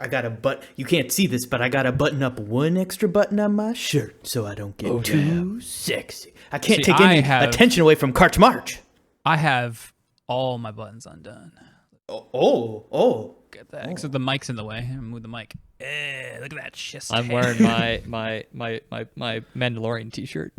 I got you can't see this, but I got to button up one extra button on my shirt so I don't get too sexy. I can't take any attention away from KARCH March. I have all my buttons undone. Oh. Get that. Except the mic's in the way. Move the mic. Look at that shit. I'm wearing my Mandalorian t-shirt.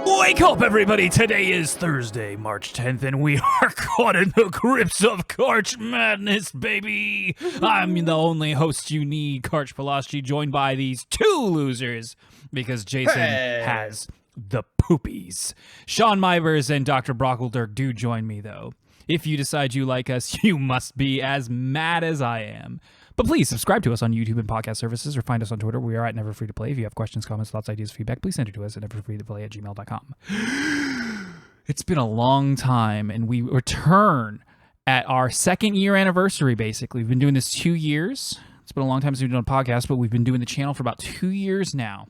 Wake up, everybody! Today is Thursday, March 10th, and we are caught in the grips of KARCH Madness, baby! I'm the only host you need, KARCH Palashchi, joined by these two losers, because Jason has the poopies. Sean Mivers and Dr. Brockeldirk do join me, though. If you decide you like us, you must be as mad as I am. But please subscribe to us on YouTube and podcast services or find us on Twitter. We are at neverfreetoplay. If you have questions, comments, thoughts, ideas, feedback, please send it to us at neverfreetoplay@gmail.com. It's been a long time, and we return at our second year anniversary, basically. We've been doing this 2 years. It's been a long time since we've done a podcast, but we've been doing the channel for about 2 years now,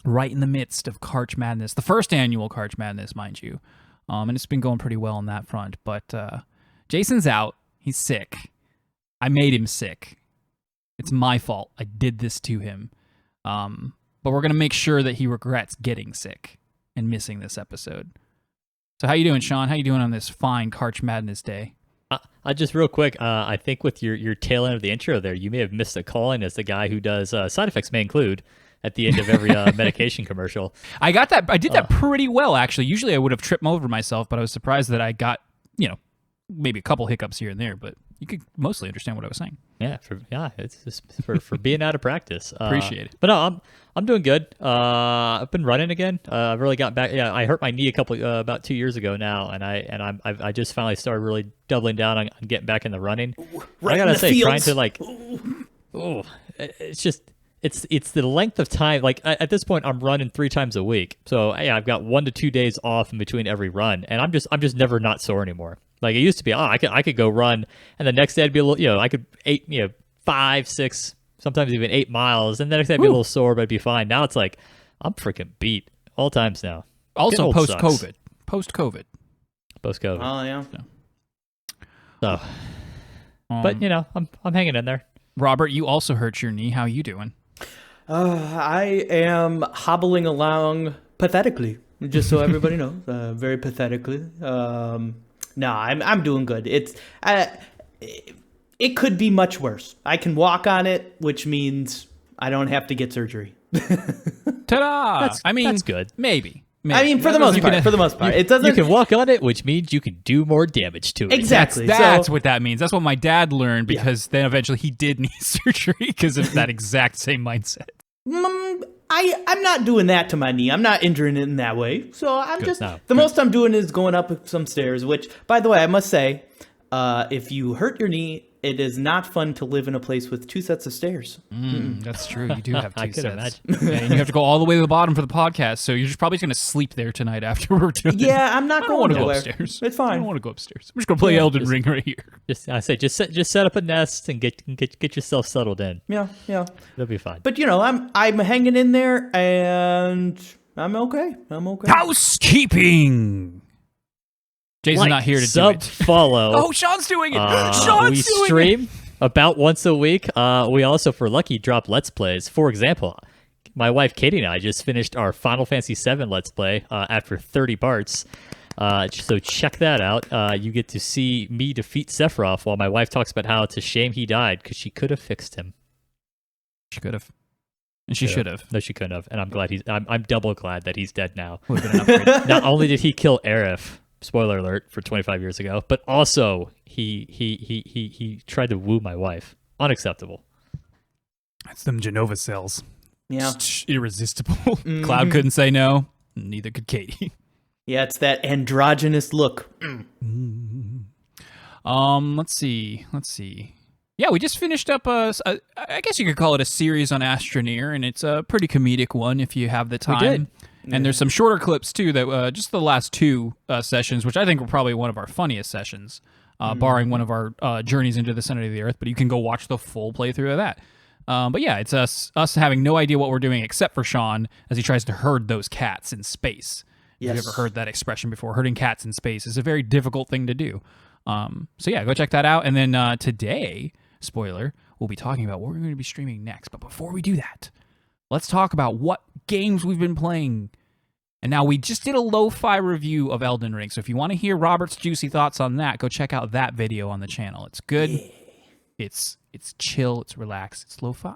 right in the midst of KARCH Madness, the first annual KARCH Madness, mind you. And it's been going pretty well on that front. But Jason's out. He's sick. I made him sick. It's my fault. I did this to him. But we're going to make sure that he regrets getting sick and missing this episode. So how you doing, Sean? How you doing on this fine KARCH Madness day? I just real quick, I think with your tail end of the intro there, you may have missed a calling as the guy who does side effects may include at the end of every medication commercial. I got that. I did that pretty well, actually. Usually I would have tripped over myself, but I was surprised that I got, maybe a couple hiccups here and there, but you could mostly understand what I was saying. Yeah, it's just for being out of practice. Appreciate it. But no, I'm doing good. I've been running again. I've really got back. Yeah, I hurt my knee about 2 years ago now, and I just finally started really doubling down on getting back in the running. Right, I gotta say, fields. trying to it's just. It's the length of time. Like at this point, I'm running 3 times a week. So yeah, I've got 1 to 2 days off in between every run, and I'm just never not sore anymore. Like it used to be, I could go run, and the next day I'd be a little, I could 5, 6, sometimes even 8 miles, and the next day I'd be a little sore, but I'd be fine. Now it's like I'm freaking beat all times now. Also post-COVID. Post-COVID. Oh yeah. So, but I'm hanging in there. Robert, you also hurt your knee. How are you doing? I am hobbling along pathetically, just so everybody knows. Very pathetically. No, I'm doing good. It could be much worse. I can walk on it, which means I don't have to get surgery. Ta-da! That's good. Maybe. I mean, for the most part, it doesn't. You can walk on it, which means you can do more damage to it. Exactly. That's what that means. That's what my dad learned, because then eventually he did need surgery because of that exact same mindset. I'm not doing that to my knee. I'm not injuring it in that way. So I'm most I'm doing is going up some stairs, which, by the way, I must say, if you hurt your knee, it is not fun to live in a place with 2 sets of stairs. That's true. You do have 2 I could sets. imagine. And you have to go all the way to the bottom for the podcast, so you're just probably going to sleep there tonight after we're doing. Yeah, I'm not going to go anywhere. upstairs. It's fine. I don't want to go upstairs. I'm just going to play Elden Ring right here. Just set up a nest and get yourself settled in. Yeah. It'll be fine. But I'm hanging in there, and I'm okay. Housekeeping. Jason's not here to do it. Follow. Oh, Sean's doing it. We stream about once a week. We also, for Lucky, drop Let's Plays. For example, my wife Katie and I just finished our Final Fantasy VII Let's Play after 30 parts. So check that out. You get to see me defeat Sephiroth while my wife talks about how it's a shame he died because she could have fixed him. She could have. And she should have. No, she couldn't have. And I'm glad I'm double glad that he's dead now. Would have been an upgrade. Not only did he kill Aerith, spoiler alert, for 25 years ago, but also he tried to woo my wife. Unacceptable. That's them Genova cells. Yeah. Irresistible. Cloud couldn't say no. Neither could Katie. Yeah, it's that androgynous look. Let's see. Yeah, we just finished up I guess you could call it a series on Astroneer, and it's a pretty comedic one if you have the time. We did. And there's some shorter clips, too, that just the last 2 sessions, which I think were probably one of our funniest sessions, barring one of our journeys into the center of the Earth. But you can go watch the full playthrough of that. But yeah, it's us having no idea what we're doing except for Sean as he tries to herd those cats in space. Yes. Have you ever heard that expression before? Herding cats in space is a very difficult thing to do. So yeah, go check that out. And then today, spoiler, we'll be talking about what we're going to be streaming next. But before we do that, let's talk about what games we've been playing. And now we just did a lo-fi review of Elden Ring. So if you want to hear Robert's juicy thoughts on that, go check out that video on the channel. It's good. Yeah. It's chill. It's relaxed. It's lo-fi.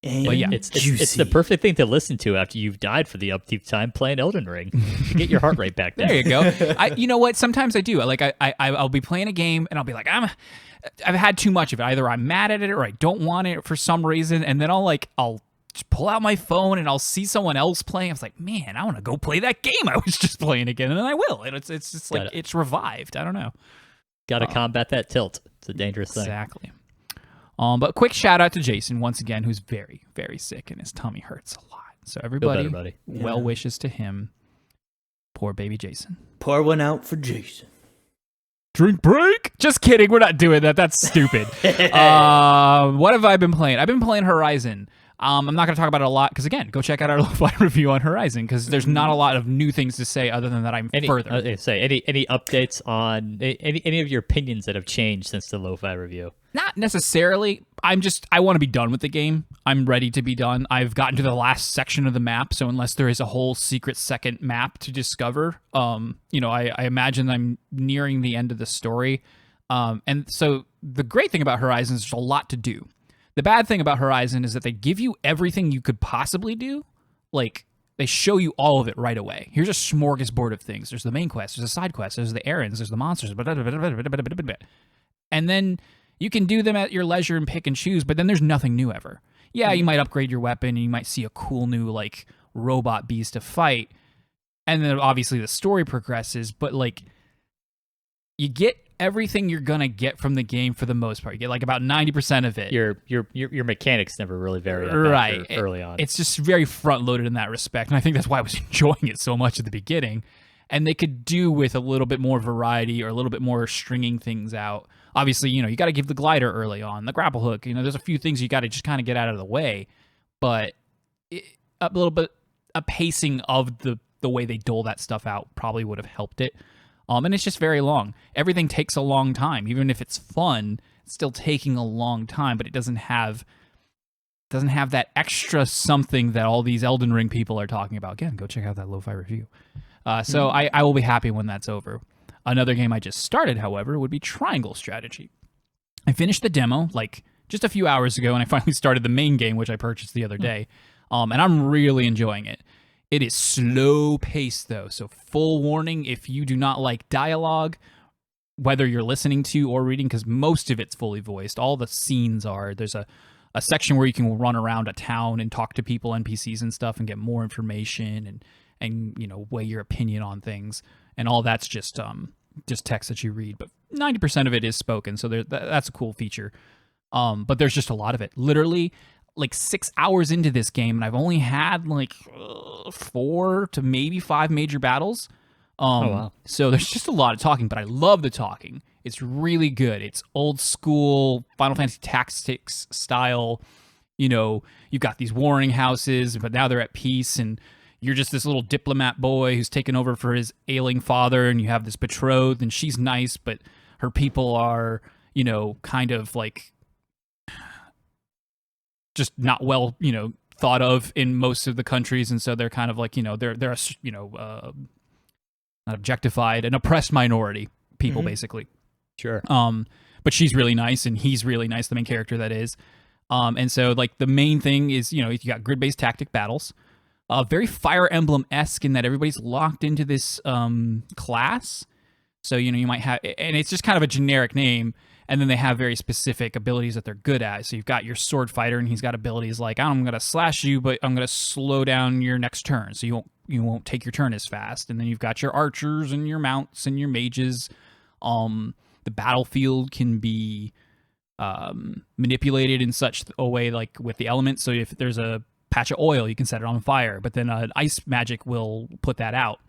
But yeah, it's the perfect thing to listen to after you've died for the upkeep time playing Elden Ring. You get your heart rate back there. There you go. You know what? Sometimes I do. Like I'll be playing a game and I'll be like, I've had too much of it. Either I'm mad at it or I don't want it for some reason, and then I'll just pull out my phone and I'll see someone else playing. I was like, man, I want to go play that game I was just playing again, and then I will. And it's just like it's revived. I don't know. Got to combat that tilt. It's a dangerous thing. Exactly. But quick shout out to Jason once again, who's very, very sick and his tummy hurts a lot. So everybody, well wishes to him. Poor baby Jason. Pour one out for Jason. Drink break? Just kidding. We're not doing that. That's stupid. What have I been playing? I've been playing Horizon. I'm not going to talk about it a lot because, again, go check out our lo-fi review on Horizon because there's not a lot of new things to say other than that I'm further. Any updates on any of your opinions that have changed since the lo-fi review? Not necessarily. I want to be done with the game. I'm ready to be done. I've gotten to the last section of the map, so unless there is a whole secret second map to discover, I imagine I'm nearing the end of the story. And so the great thing about Horizon is there's a lot to do. The bad thing about Horizon is that they give you everything you could possibly do. Like, they show you all of it right away. Here's a smorgasbord of things. There's the main quest, there's the side quest, there's the errands, there's the monsters, and then you can do them at your leisure and pick and choose, but then there's nothing new ever. Yeah, you might upgrade your weapon, and you might see a cool new, like, robot beast to fight, and then obviously the story progresses, but, like, you get everything you're gonna get from the game for the most part. You get like about 90% of it. Your mechanics never really vary right early on. It's just very front loaded in that respect, and I think that's why I was enjoying it so much at the beginning. And they could do with a little bit more variety or a little bit more stringing things out. Obviously, you got to give the glider early on, the grapple hook. There's a few things you got to just kind of get out of the way, but a little bit a pacing of the way they dole that stuff out probably would have helped it. And it's just very long. Everything takes a long time. Even if it's fun, it's still taking a long time, but it doesn't have that extra something that all these Elden Ring people are talking about. Again, go check out that lo-fi review. So I will be happy when that's over. Another game I just started, however, would be Triangle Strategy. I finished the demo like just a few hours ago, and I finally started the main game, which I purchased the other day. And I'm really enjoying it. It is slow-paced, though, so full warning if you do not like dialogue, whether you're listening to or reading, because most of it's fully voiced. All the scenes are. There's a section where you can run around a town and talk to people, NPCs and stuff, and get more information and weigh your opinion on things. And all that's just text that you read. But 90% of it is spoken, so that's a cool feature. But there's just a lot of it. Literally, like 6 hours into this game, and I've only had like 4 to maybe 5 major battles. Wow. So there's just a lot of talking, but I love the talking. It's really good. It's old school Final Fantasy Tactics style. You've got these warring houses, but now they're at peace, and you're just this little diplomat boy who's taken over for his ailing father, and you have this betrothed, and she's nice, but her people are, kind of like just not well, thought of in most of the countries, and so they're kind of like, they're not objectified, an oppressed minority people, basically. Sure. But she's really nice, and he's really nice, the main character that is. And so like the main thing is, you got grid-based tactic battles, very Fire Emblem-esque in that everybody's locked into this class. So, you might have, and it's just kind of a generic name. And then they have very specific abilities that they're good at. So you've got your sword fighter, and he's got abilities like, I'm going to slash you, but I'm going to slow down your next turn, so you won't take your turn as fast. And then you've got your archers and your mounts and your mages. The battlefield can be manipulated in such a way, like with the elements. So if there's a patch of oil, you can set it on fire, but then ice magic will put that out.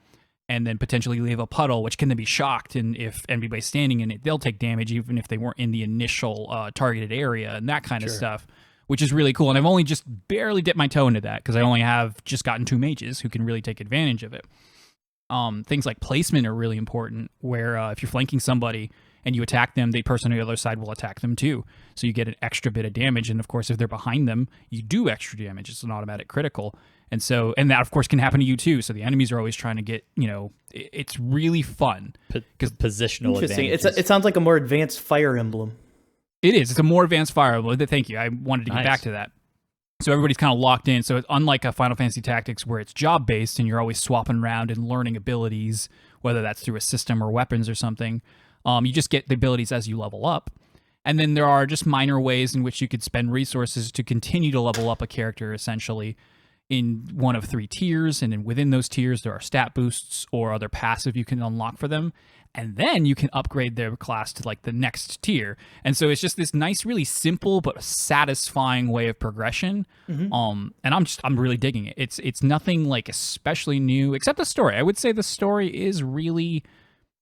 And then potentially leave a puddle, which can then be shocked, and if anybody's standing in it, they'll take damage even if they weren't in the initial targeted area, and that kind of stuff, which is really cool. And I've only just barely dipped my toe into that because I only have just gotten 2 mages who can really take advantage of it. Things like placement are really important, where if you're flanking somebody and you attack them, the person on the other side will attack them too. So you get an extra bit of damage. And of course, if they're behind them, you do extra damage. It's an automatic critical. And that of course can happen to you too. So the enemies are always trying to get, it's really fun. Because positional advantages. It sounds like a more advanced Fire Emblem. It is. It's a more advanced Fire Emblem. Thank you. I wanted to get back to that. So everybody's kind of locked in. So it's unlike a Final Fantasy Tactics where it's job-based and you're always swapping around and learning abilities, whether that's through a system or weapons or something. You just get the abilities as you level up. And then there are just minor ways in which you could spend resources to continue to level up a character, essentially, in one of 3 tiers. And then within those tiers, there are stat boosts or other passive you can unlock for them. And then you can upgrade their class to like the next tier. And so it's just this nice, really simple but satisfying way of progression. And I'm really digging it. It's nothing like especially new, except the story. I would say the story is really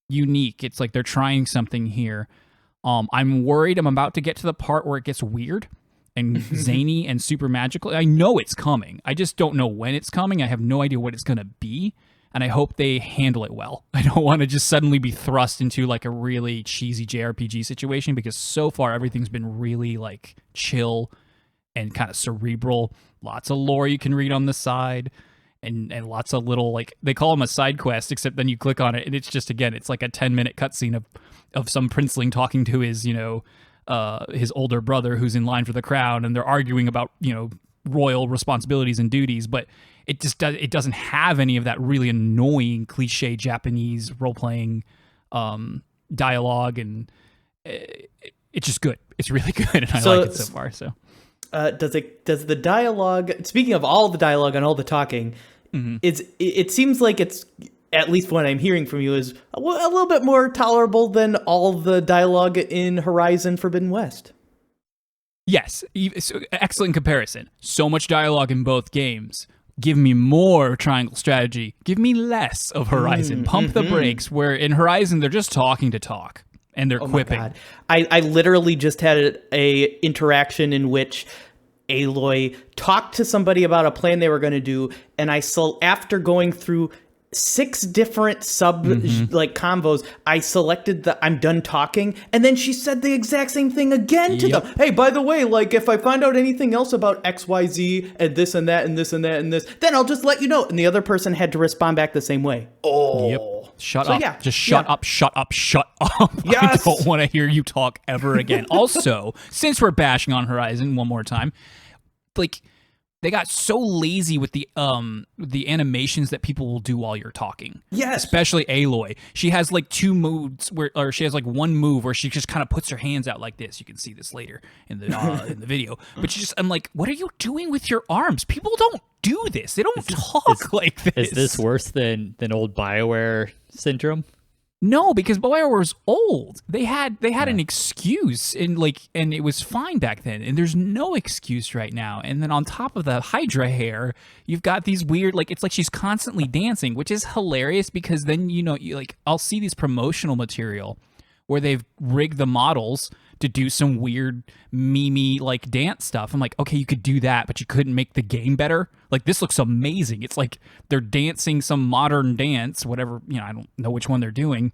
unique. It's like they're trying something here. I'm worried I'm about to get to the part where it gets weird and zany and super magical. I know it's coming. I just don't know when it's coming. I have no idea what it's going to be. And I hope they handle it well. I don't want to just suddenly be thrust into like a really cheesy JRPG situation, because so far everything's been really like chill and kind of cerebral. Lots of lore you can read on the side, and lots of little, like, they call them a side quest, except then you click on it and it's just, again, it's like a 10-minute cutscene of some princeling talking to his, his older brother who's in line for the crown, and they're arguing about, royal responsibilities and duties, but it doesn't have any of that really annoying cliche Japanese role-playing dialogue, and it's just good. It's really good, and I like it so far. So, does the dialogue? Speaking of all the dialogue and all the talking, it seems like it's, at least what I'm hearing from you, is a little bit more tolerable than all the dialogue in Horizon Forbidden West. Yes, excellent comparison. So much dialogue in both games. Give me more triangle strategy. Give me less of Horizon. Pump the brakes, where in Horizon, they're just talking to talk, and they're quipping. My God. I literally just had a interaction in which Aloy talked to somebody about a plan they were going to do, and after going through 6 different like combos, I selected the I'm done talking, and then she said the exact same thing again to them. Hey, by the way, like, if I find out anything else about XYZ and this and that and this and that and this, then I'll just let you know. And the other person had to respond back the same way. Shut up. Yeah. Just shut up. Yes. I don't want to hear you talk ever again. Also, since we're bashing on Horizon one more time, like, they got so lazy with the animations that people will do while you're talking. Yes. Especially Aloy. She has like 2 moves or she has like 1 move where she just kind of puts her hands out like this. You can see this later in the in the video. But I'm like, what are you doing with your arms? People don't do this. They don't talk like this. Is this worse than old BioWare syndrome? No, because BioWare was old. They had an excuse, and it was fine back then. And there's no excuse right now. And then on top of the Hydra hair, you've got these weird, like, it's like she's constantly dancing, which is hilarious, because then I'll see these promotional material where they've rigged the models to do some weird meme like dance stuff. I'm like, okay, you could do that, but you couldn't make the game better. Like, this looks amazing. It's like they're dancing some modern dance, whatever, I don't know which one they're doing,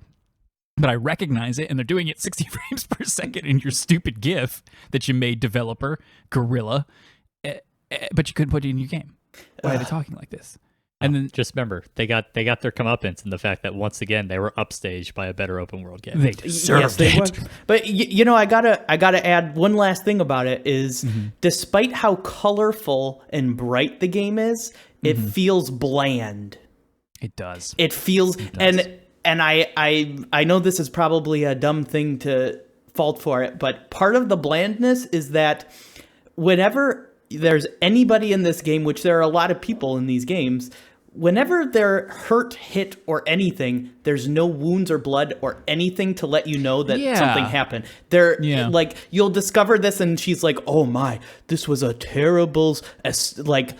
but I recognize it, and they're doing it 60 frames per second in your stupid GIF that you made, developer, Gorilla, but you couldn't put it in your game. Why are they talking like this? And then just remember, they got their comeuppance in the fact that once again they were upstaged by a better open world game. They deserved it. But I gotta add one last thing about it is, despite how colorful and bright the game is, it feels bland. It does. It feels and I know this is probably a dumb thing to fault for it, but part of the blandness is that whenever there's anybody in this game, which there are a lot of people in these games, whenever they're hurt, hit, or anything, there's no wounds or blood or anything to let you know that something happened. Like, you'll discover this, and she's like, oh my, this was a terrible,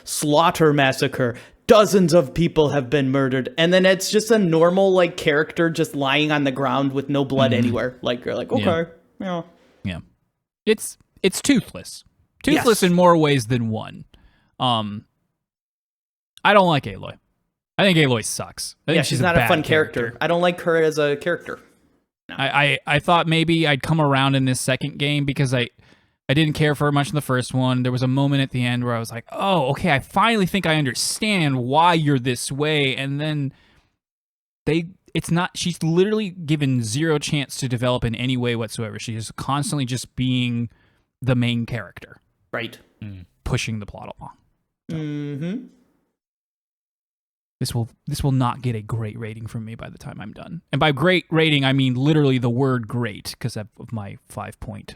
slaughter massacre. Dozens of people have been murdered. And then it's just a normal, like, character just lying on the ground with no blood anywhere. Like, you're like, okay, yeah. It's toothless. Toothless in more ways than one. I don't like Aloy. I think Aloy sucks. I think she's not a fun character. I don't like her as a character. No. I thought maybe I'd come around in this second game because I didn't care for her much in the first one. There was a moment at the end where I was like, oh, okay, I finally think I understand why you're this way. And then she's literally given zero chance to develop in any way whatsoever. She is constantly just being the main character. Right. Pushing the plot along. So. Mm-hmm. This will not get a great rating from me by the time I'm done. And by great rating, I mean literally the word great, because of my 5-point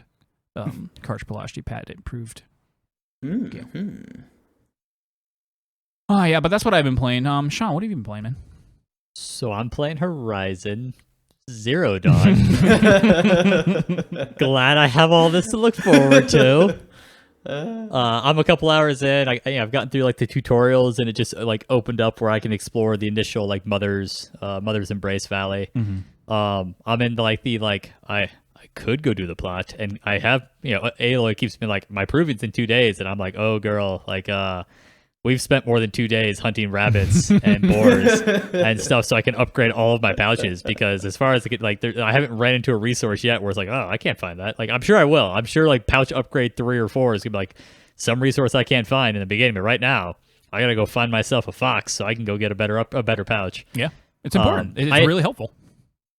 KARCH Pulaski pad improved. Mm-hmm. Oh, yeah, but that's what I've been playing. Sean, what have you been playing, man? So I'm playing Horizon Zero Dawn. Glad I have all this to look forward to. I'm a couple hours in. I've gotten through like the tutorials, and it just like opened up where I can explore the initial like Mother's Embrace Valley. Mm-hmm. I'm in I could go do the plot, and I have Aloy keeps me like my proving's in 2 days, and I'm like, oh girl, like we've spent more than 2 days hunting rabbits and boars and stuff, so I can upgrade all of my pouches. Because as far as I haven't ran into a resource yet where it's like, oh, I can't find that. Like, I'm sure I will. I'm sure like pouch upgrade 3 or 4 is gonna be like some resource I can't find in the beginning. But right now, I gotta go find myself a fox so I can go get a better pouch. Yeah, it's important. It's really helpful.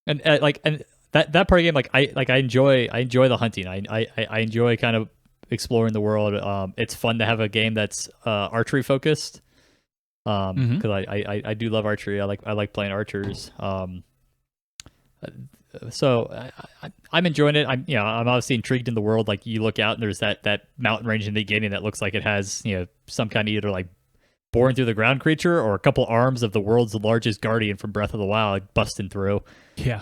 And that part of the game, I enjoy the hunting. I enjoy kind of exploring the world. It's fun to have a game that's archery focused, because I do love archery. I like playing archers. So I'm enjoying it. I'm obviously intrigued in the world. Like, you look out and there's that mountain range in the beginning that looks like it has some kind of either like boring through the ground creature or a couple arms of the world's largest guardian from Breath of the Wild busting through. Yeah.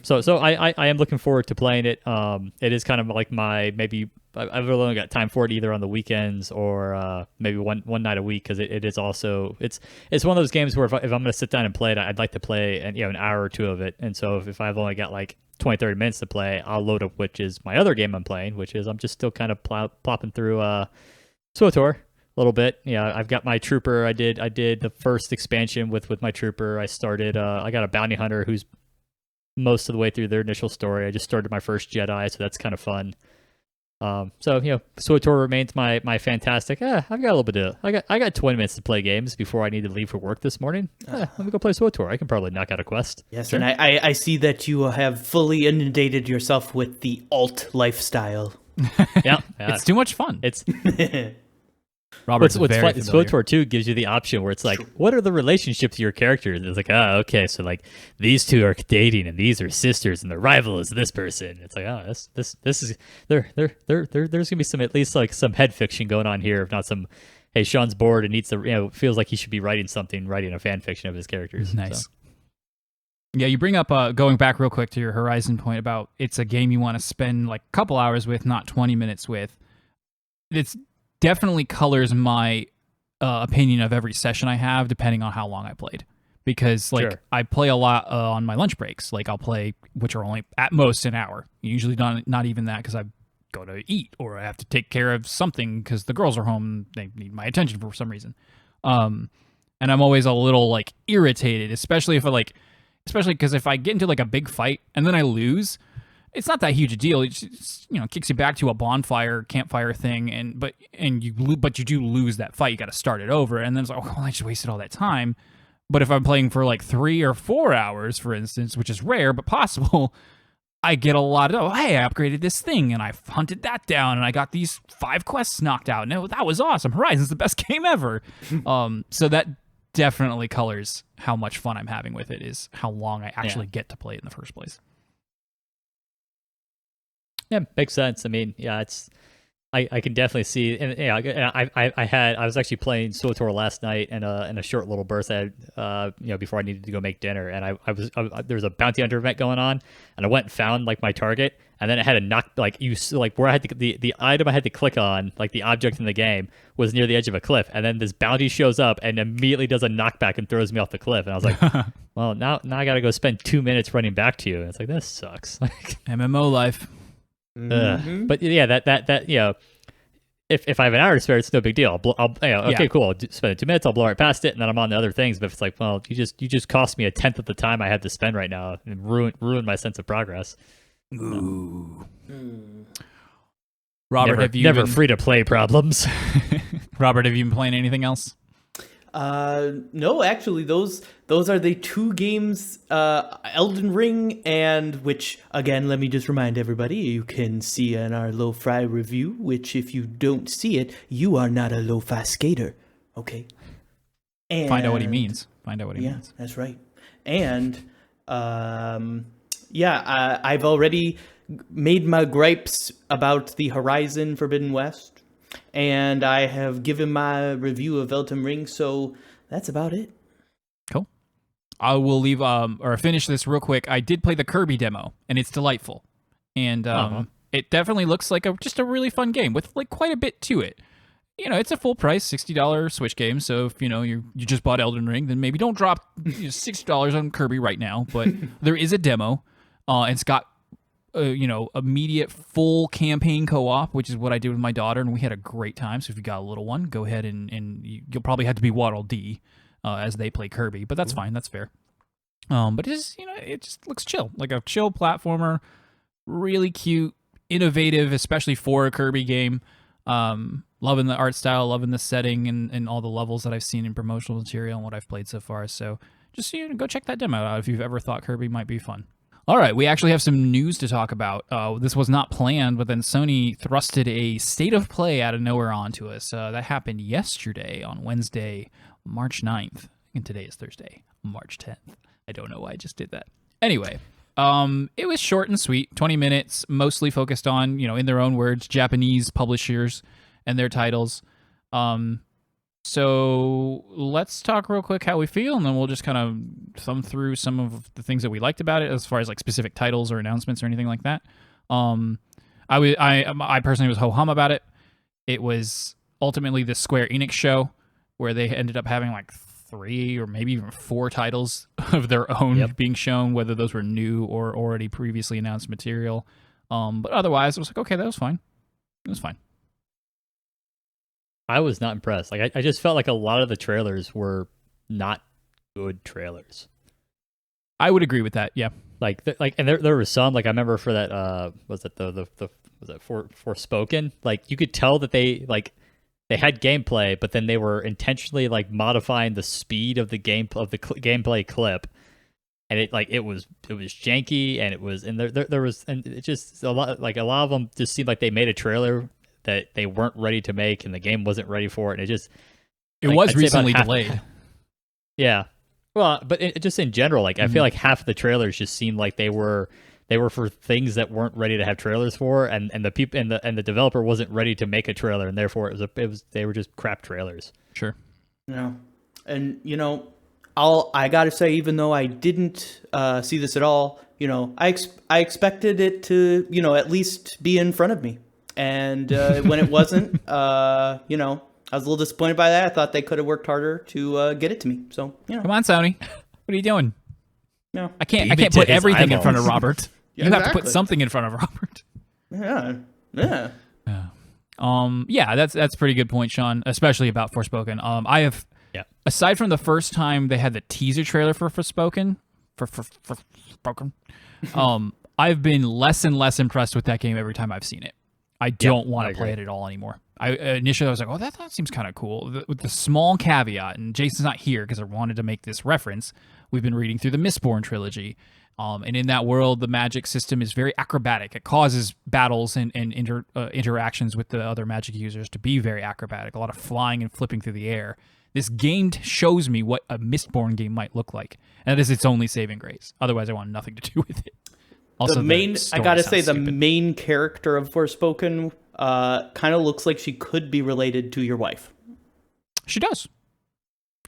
So I am looking forward to playing it. It is kind of like I've only got time for it either on the weekends or maybe one night a week, because it is also it's one of those games where if I'm going to sit down and play it, I'd like to play an hour or 2 of it. And so if I've only got like 20-30 minutes to play, I'll load up which is my other game I'm playing, which is I'm just still kind of plopping through SWTOR a little bit. I've got my trooper. I did the first expansion with my trooper. I started I got a bounty hunter who's most of the way through their initial story. I just started my first Jedi, so that's kind of fun. So SWTOR remains my fantastic. I've got a little bit of I got 20 minutes to play games before I need to leave for work this morning. Let me go play SWTOR. I can probably knock out a quest. Yes, sure. And I see that you have fully inundated yourself with the alt lifestyle. Yeah, it's too much fun. It's Robert's what's very fun, SWTOR 2 gives you the option where it's like, what are the relationships of your characters? And it's like, okay, so like these two are dating and these are sisters and the rival is this person. It's like, this is there's gonna be some, at least like some head fiction going on here, if not some, hey, Sean's bored and needs to feels like he should be writing a fan fiction of his characters. Nice. So. Yeah, you bring up going back real quick to your Horizon point about it's a game you want to spend like a couple hours with, not 20 minutes with. It's definitely colors my opinion of every session I have, depending on how long I played. Because I play a lot on my lunch breaks. Like, I'll play, which are only at most an hour. Usually not even that, because I go to eat or I have to take care of something because the girls are home. They need my attention for some reason. And I'm always a little like irritated, especially because if I get into like a big fight and then I lose, it's not that huge a deal. It just, kicks you back to a campfire thing, but you do lose that fight. You got to start it over, and then it's like, oh, I just wasted all that time. But if I'm playing for like 3 or 4 hours, for instance, which is rare but possible, I get a lot of, hey, I upgraded this thing and I hunted that down and I got these 5 quests knocked out. No, that was awesome. Horizon's the best game ever. So that definitely colors how much fun I'm having with it, is how long I actually get to play it in the first place. Yeah, makes sense. I mean, it's I can definitely see, and I was actually playing SWTOR last night in a short little burst I had, before I needed to go make dinner, and there was a bounty hunter event going on, and I went and found like my target, and then it had a knock where I had the item I had to click on, like the object in the game, was near the edge of a cliff, and then this bounty shows up and immediately does a knockback and throws me off the cliff, and I was like, well, now I got to go spend 2 minutes running back to you, and it's like, this sucks. MMO life. But yeah, that if I have an hour to spare, it's no big deal. Okay, cool. I'll spend 2 minutes. I'll blow right past it, and then I'm on the other things. But if it's like, well, you just cost me a tenth of the time I had to spend right now, and ruin my sense of progress. Ooh. Robert, have you never free to play problems? Robert, have you been playing anything else? No, actually, those are the 2 games, Elden Ring, and which, again, let me just remind everybody, you can see in our lo-fi review, which if you don't see it, you are not a lo-fi skater, okay? And, Find out what he means. Yeah, that's right. And, I've already made my gripes about the Horizon Forbidden West. And I have given my review of Elden Ring, so that's about it. Cool. I will leave or finish this real quick. I did play the Kirby demo, and it's delightful. And it definitely looks like just a really fun game with like quite a bit to it. You know, it's a full price $60 Switch game, so if you just bought Elden Ring, then maybe don't drop $60 on Kirby right now. But there is a demo, and it's got immediate full campaign co-op, which is what I did with my daughter, and we had a great time. So if you got a little one, go ahead and you'll probably have to be Waddle Dee as they play Kirby, but that's fine, that's fair. But it just looks chill, like a chill platformer, really cute, innovative, especially for a Kirby game. Loving the art style, loving the setting, and all the levels that I've seen in promotional material and what I've played so far. So just go check that demo out if you've ever thought Kirby might be fun. All right, we actually have some news to talk about. This was not planned, but then Sony thrusted a state of play out of nowhere onto us. That happened yesterday on Wednesday, March 9th. And today is Thursday, March 10th. I don't know why I just did that. Anyway, it was short and sweet, 20 minutes, mostly focused on, in their own words, Japanese publishers and their titles. So let's talk real quick how we feel, and then we'll just kind of thumb through some of the things that we liked about it as far as like specific titles or announcements or anything like that. I personally was ho-hum about it. It was ultimately the SquareEnix show where they ended up having like 3 or maybe even 4 titles of their own being shown, whether those were new or already previously announced material. But otherwise, I was like, okay, that was fine. It was fine. I was not impressed. Like I just felt like a lot of the trailers were not good trailers. I would agree with that. Yeah. And there was some, like I remember for that was it was it Forspoken? Like you could tell that they had gameplay, but then they were intentionally like modifying the speed of the gameplay clip. And it was janky, and there was it just a lot of them just seemed like they made a trailer that they weren't ready to make, and the game wasn't ready for it. And it was recently delayed. Yeah, well, but just in general, I feel like half of the trailers just seemed like they were for things that weren't ready to have trailers for, and the people and the developer wasn't ready to make a trailer, and therefore they were just crap trailers. Sure. Yeah, and I gotta say, even though I didn't see this at all, I expected it to at least be in front of me. And when it wasn't, I was a little disappointed by that. I thought they could have worked harder to get it to me. So, Come on, Sony. What are you doing? No, I can't put everything in front of Robert. You have to put something in front of Robert. Yeah. That's a pretty good point, Sean, especially about Forspoken. I have, aside from the first time they had the teaser trailer for Forspoken, I've been less and less impressed with that game every time I've seen it. I don't want to play it at all anymore. Initially I was like, oh, that seems kind of cool. With the small caveat, and Jason's not here because I wanted to make this reference, we've been reading through the Mistborn trilogy. And in that world, the magic system is very acrobatic. It causes battles and interactions with the other magic users to be very acrobatic. A lot of flying and flipping through the air. This game shows me what a Mistborn game might look like. And that is its only saving grace. Otherwise, I want nothing to do with it. Also, I gotta say, the main character of Forspoken kind of looks like she could be related to your wife. She does.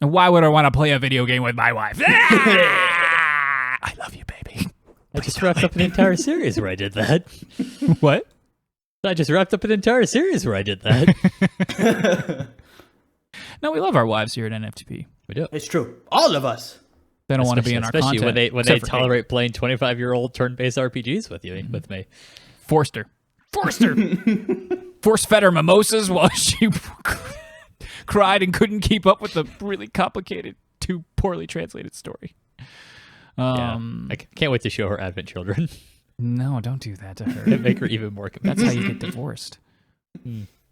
And why would I want to play a video game with my wife? I love you, baby. I just wrapped up an entire series where I did that. What? I just wrapped up an entire series where I did that. No, we love our wives here at NFTP. We do. It's true. All of us. They don't want to be in our content. Especially when they tolerate playing 25-year-old turn-based RPGs with me. Forster. force fed her mimosas while she cried and couldn't keep up with the really complicated, too poorly translated story. I can't wait to show her Advent Children. No, don't do that to her. Make her even more convinced. That's how you get divorced.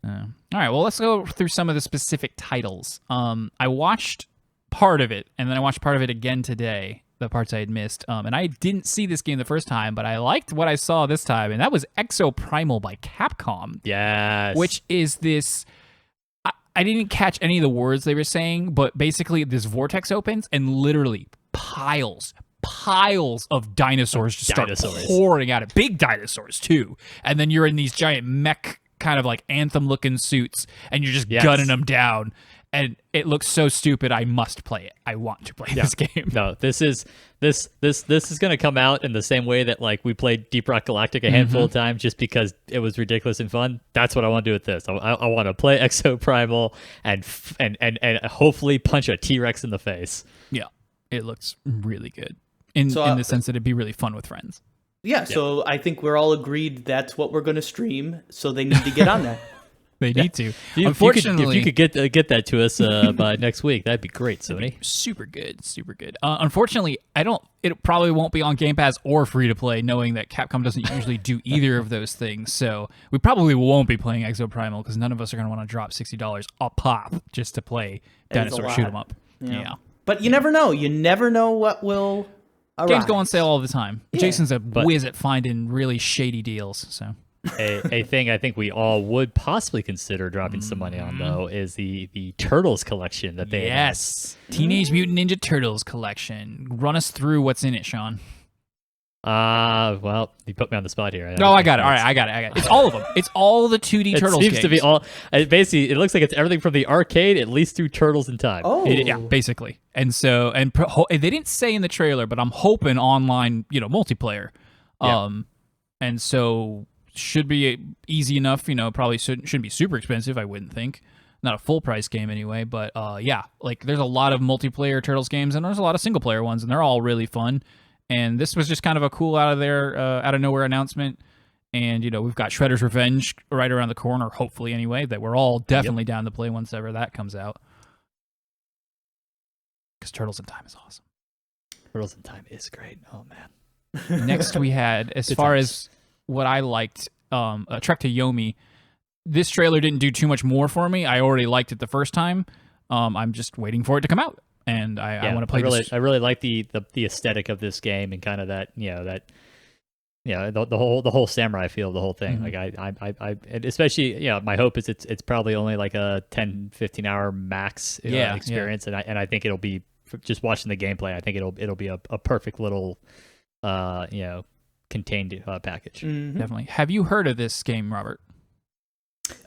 All right, well, let's go through some of the specific titles. I watched part of it, and then I watched part of it again today, the parts I had missed. And I didn't see this game the first time, but I liked what I saw this time, and that was Exoprimal by Capcom. Yes. Which is this... I didn't catch any of the words they were saying, but basically this vortex opens, and literally piles of dinosaurs just start pouring out of big dinosaurs, too. And then you're in these giant mech kind of like Anthem-looking suits, and you're just gunning them down. And it looks so stupid. I must play it. I want to play this game. No, this is going to come out in the same way that like we played Deep Rock Galactic a handful of times just because it was ridiculous and fun. That's what I want to do with this. I want to play Exoprimal and hopefully punch a T-Rex in the face. Yeah, it looks really good in the sense that it'd be really fun with friends. Yeah, so I think we're all agreed that's what we're going to stream. So they need to get on that. They need to. Unfortunately, if you could get that to us by next week, that'd be great, Sony. Super good. Unfortunately, it probably won't be on Game Pass or free to play, knowing that Capcom doesn't usually do either of those things. So we probably won't be playing Exoprimal because none of us are going to want to drop $60 a pop just to play Dinosaur Shoot 'em Up. Yeah. But you never know. You never know what will arise. Games go on sale all the time. Yeah. Jason's a whiz at finding really shady deals. So. A thing I think we all would possibly consider dropping some money on, though, is the Turtles collection that they have. Teenage Mutant Ninja Turtles collection. Run us through what's in it, Sean. Well, you put me on the spot here. I got it. All right, I got it. It's all of them. It's all the 2D Turtles games. It seems to be all... Basically, it looks like it's everything from the arcade, at least through Turtles in Time. Oh. Yeah, basically. And so... they didn't say in the trailer, but I'm hoping online, multiplayer. Yeah. And so... should be easy enough, probably shouldn't be super expensive, I wouldn't think. Not a full price game anyway, but like there's a lot of multiplayer Turtles games and there's a lot of single player ones and they're all really fun. And this was just kind of a cool out of nowhere announcement. And we've got Shredder's Revenge right around the corner, hopefully anyway, that we're all definitely down to play once ever that comes out. Because Turtles in Time is awesome. Turtles in Time is great. Oh man. Next we had, as far as what I liked, A Trek to Yomi. This trailer didn't do too much more for me. I already liked it the first time. I'm just waiting for it to come out, and I want to play this. I really like the aesthetic of this game and kind of that the whole samurai feel of the whole thing. Mm-hmm. Like I especially my hope is it's probably only like a 10-15 hour max experience, and I think it'll be just watching the gameplay. I think it'll be a perfect little contained package. Mm-hmm. Definitely. Have you heard of this game, Robert?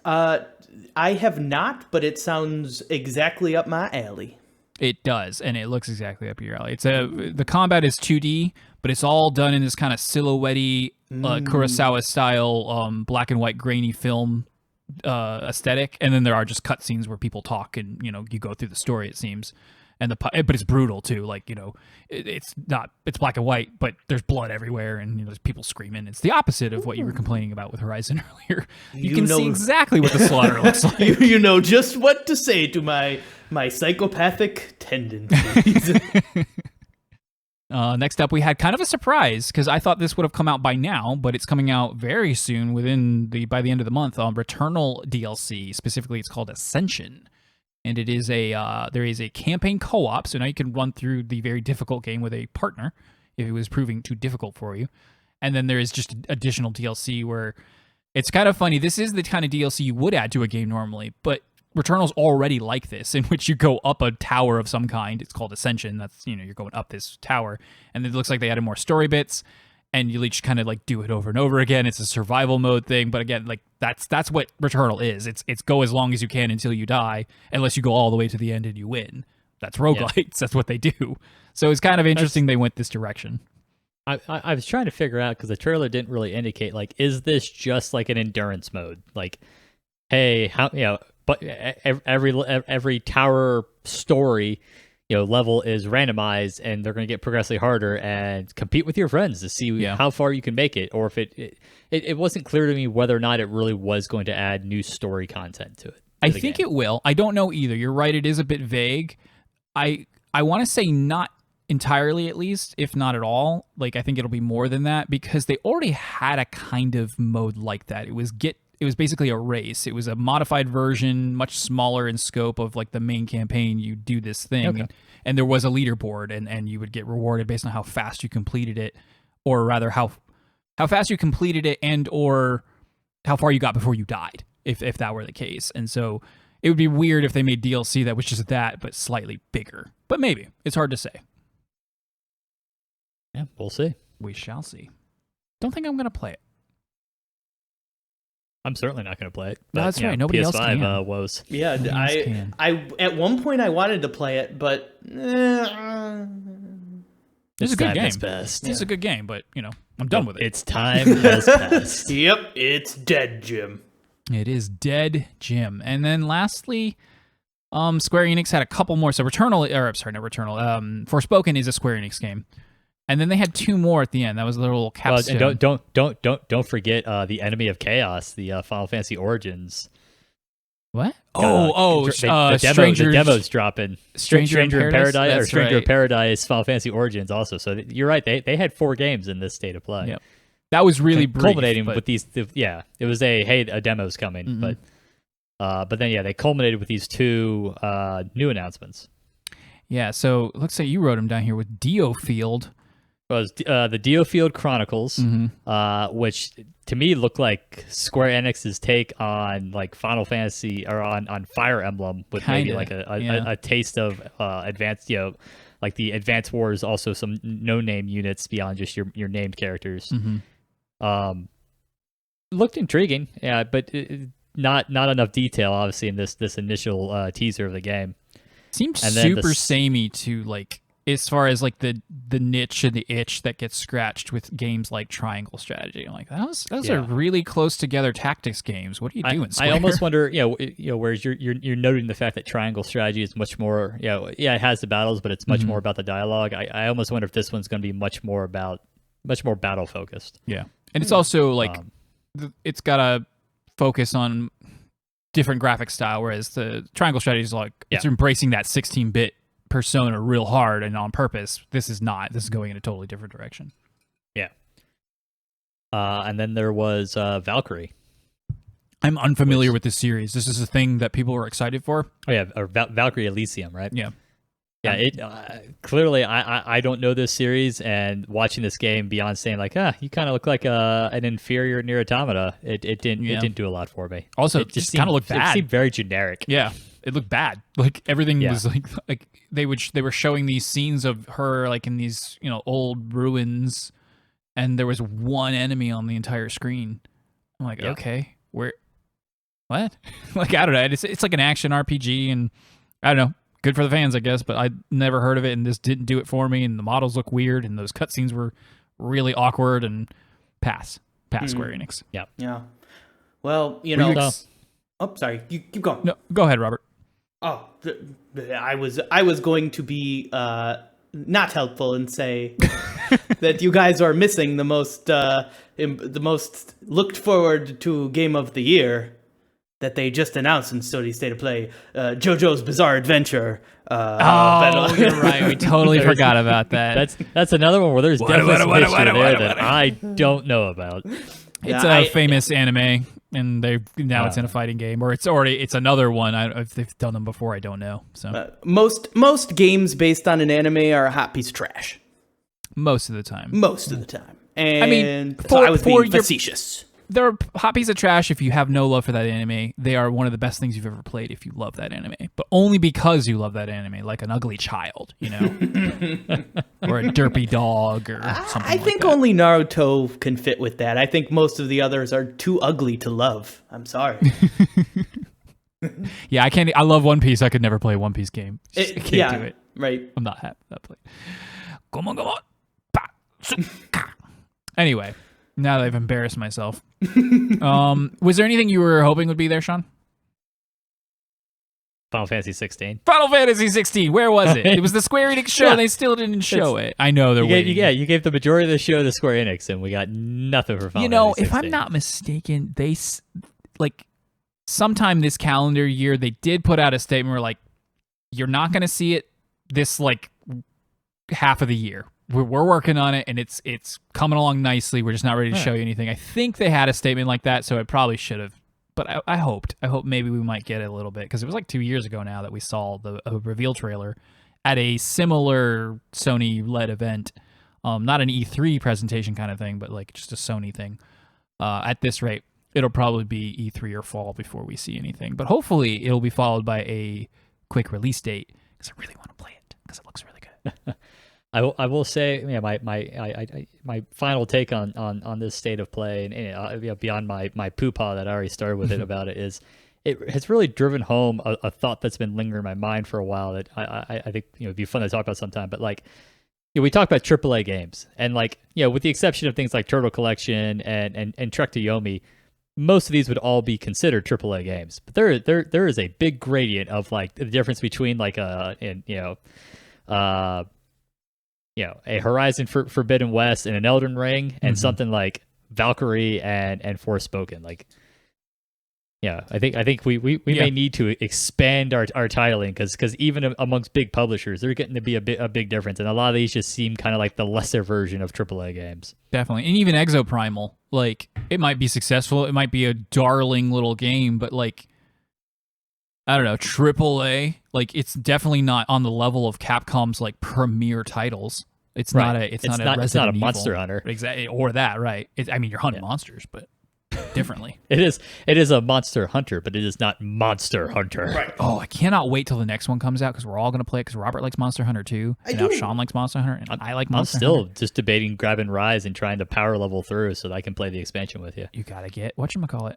I have not, but it sounds exactly up my alley. It does, and it looks exactly up your alley. The combat is 2D, but it's all done in this kind of silhouette-y, Kurosawa style, black and white grainy film aesthetic, and then there are just cutscenes where people talk and you go through the story, it seems. But it's brutal too. Like it's black and white, but there's blood everywhere, and there's people screaming. It's the opposite of what you were complaining about with Horizon earlier. You can see exactly what the slaughter looks like. You know just what to say to my psychopathic tendencies. Next up, we had kind of a surprise because I thought this would have come out by now, but it's coming out very soon, by the end of the month. Returnal DLC, specifically, it's called Ascension. And it is there is a campaign co-op, so now you can run through the very difficult game with a partner if it was proving too difficult for you. And then there is just additional DLC where it's kind of funny. This is the kind of DLC you would add to a game normally, but Returnal's already like this, in which you go up a tower of some kind. It's called Ascension. That's you're going up this tower, and it looks like they added more story bits. And you each kind of like do it over and over again. It's a survival mode thing, but again, like that's what Returnal is. It's go as long as you can until you die, unless you go all the way to the end and you win. That's roguelites. Yeah. That's what they do. So it's kind of interesting they went this direction. I was trying to figure out, because the trailer didn't really indicate, like, is this just like an endurance mode? Like, hey, how but every tower story, level is randomized, and they're going to get progressively harder, and compete with your friends to see how far you can make it. Or if it wasn't clear to me whether or not it really was going to add new story content to it. I think it will. I don't know either. You're right. It is a bit vague. I want to say not entirely, at least, if not at all. Like, I think it'll be more than that, because they already had a kind of mode like that. It was basically a race. It was a modified version, much smaller in scope of like the main campaign. You do this thing, and there was a leaderboard, and you would get rewarded based on how fast you completed it, or rather how fast you completed it, and or how far you got before you died, if that were the case. And so it would be weird if they made DLC that was just that, but slightly bigger. But maybe. It's hard to say. Yeah, we'll see. We shall see. Don't think I'm going to play it. I'm certainly not going to play it. No, that's right. Nobody PS5 else can. woes. Yeah, I at one point I wanted to play it, but it's a good game. Best. It's a good game, but I'm done with it. Its time has passed. Yep, it's dead, Jim. It is dead, Jim. And then lastly, Square Enix had a couple more. So Forspoken is a Square Enix game. And then they had two more at the end. That was a little capstone. Don't forget the Enemy of Chaos, the Final Fantasy Origins. What? The demo's dropping. Stranger in Paradise, or Stranger right. of Paradise, Final Fantasy Origins also. So you're right. They had 4 games in this state of play. Yep. That was really brief, culminating with these. It was a demo's coming, mm-hmm. but then they culminated with these 2 new announcements. Yeah. So it looks like you wrote them down here with Diofield. Was the Diofield Chronicles, which to me looked like Square Enix's take on like Final Fantasy, or on Fire Emblem, with maybe like a taste of advanced, like the Advanced Wars, also some no-name units beyond just your named characters. Looked intriguing, but not enough detail, obviously, in this initial teaser of the game. Seems super samey to like, as far as like the niche and the itch that gets scratched with games like Triangle Strategy. I'm like, those are really close together tactics games. What are you doing, Square? I almost wonder, whereas you're noting the fact that Triangle Strategy is much more, it has the battles, but it's much more about the dialogue. I almost wonder if this one's going to be much more battle focused. Yeah, and it's also like it's got a focus on different graphic style, whereas the Triangle Strategy is like it's embracing that 16-bit persona real hard and on purpose. This is not. This is going in a totally different direction. Yeah. And then there was Valkyrie. I'm unfamiliar with this series. This is a thing that people were excited for. Oh yeah, or Valkyrie Elysium, right? Yeah. Yeah, it clearly I don't know this series, and watching this game beyond saying like, you kind of look like an inferior Nier Automata. It didn't do a lot for me. Also, it just kind of looked bad. It seemed very generic. Yeah, it looked bad. Like everything was like they were showing these scenes of her like in these old ruins, and there was one enemy on the entire screen. I'm like, okay, what? Like I don't know. It's like an action RPG, and I don't know. Good for the fans, I guess, but I never heard of it, and this didn't do it for me, and the models look weird, and those cutscenes were really awkward, and pass Square Enix. Yeah. Yeah. Well, sorry, you keep going. No, go ahead, Robert. Oh, I was going to be not helpful and say that you guys are missing the most looked forward to game of the year that they just announced in Sony State of Play, JoJo's Bizarre Adventure. You're right. We totally forgot about that. That's another one where there's definitely some history there that I don't know about. It's a famous anime, and it's in a fighting game, or it's another one. If they've done them before, I don't know. So most games based on an anime are a hot piece of trash. Most of the time. And I mean, I was being facetious. They're a hot piece of trash if you have no love for that anime. They are one of the best things you've ever played if you love that anime. But only because you love that anime, like an ugly child, or a derpy dog or something I think like that. only Naruto can fit with that. I think most of the others are too ugly to love. I'm sorry. Yeah, I can't. I love One Piece. I could never play a One Piece game. I can't do it. Right. I'm not happy with that play. Come on. Anyway, now that I've embarrassed myself. Was there anything you were hoping would be there, Sean? Final Fantasy 16. Final Fantasy 16. Where was it? It was the SquareEnix show, and they still didn't show it. I know they're waiting. You gave the majority of the show to Square Enix, and we got nothing for Final Fantasy 16. If I'm not mistaken, they sometime this calendar year they did put out a statement where like, you're not going to see it this like half of the year. We're working on it, and it's coming along nicely. We're just not ready to show you anything. I think they had a statement like that, so it probably should have. But I hope maybe we might get it a little bit, because it was like 2 years ago now that we saw a reveal trailer at a similar Sony-led event. Not an E3 presentation kind of thing, but like just a Sony thing. At this rate, it'll probably be E3 or fall before we see anything. But hopefully it'll be followed by a quick release date, because I really want to play it, because it looks really good. I will say, my final take on this state of play, and beyond my poo-paw that I already started with it about it, is it has really driven home a thought that's been lingering in my mind for a while that I think it'd be fun to talk about sometime. But like, we talk about AAA games, and like, with the exception of things like Turtle Collection and Trek to Yomi, most of these would all be considered AAA games. But there is a big gradient of like the difference between like a Horizon Forbidden West and an Elden Ring, and something like Valkyrie and Forspoken. Like, I think we may need to expand our titling, because even amongst big publishers, they're getting to be a big difference, and a lot of these just seem kind of like the lesser version of AAA games. Definitely, and even Exoprimal, like, it might be successful, it might be a darling little game, but like, I don't know, AAA, like, it's definitely not on the level of Capcom's like premier titles. It's not a Monster Hunter. Exactly, or that, right? You're hunting monsters, but differently. It is a Monster Hunter, but it is not Monster Hunter. Right. Oh, I cannot wait till the next one comes out, because we're all going to play it, because Robert likes Monster Hunter too, and now Sean likes Monster Hunter, and I like Monster Hunter. I'm still just debating grabbing Rise and trying to power level through so that I can play the expansion with you. You got to get, whatchamacallit?